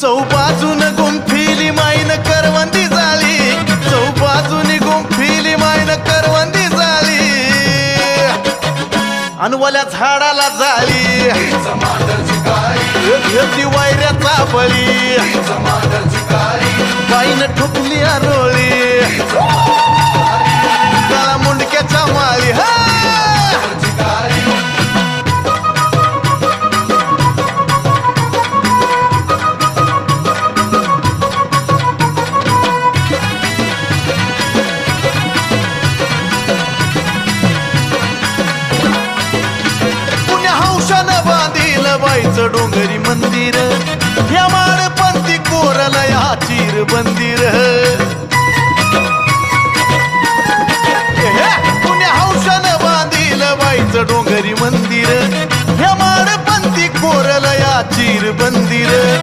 चौबाजून गुंफिली माईन करवंदी झाली, चौबाजून गुंफिली माईन करवंदी झाली, अनवल्या झाडाला झाली घेतली वायऱ्याचा बळी, बाईन ठोकली आरोळी काळा मुंडक्याच्या माळी. हा बाईचं डोंगरी मंदिर, या माळपंथी कोरला या चिर बंदिर, पुण्या हौशानं बांधील बाईचं डोंगरी मंदिर, या माळपंथी कोरला या चिर बंदिर.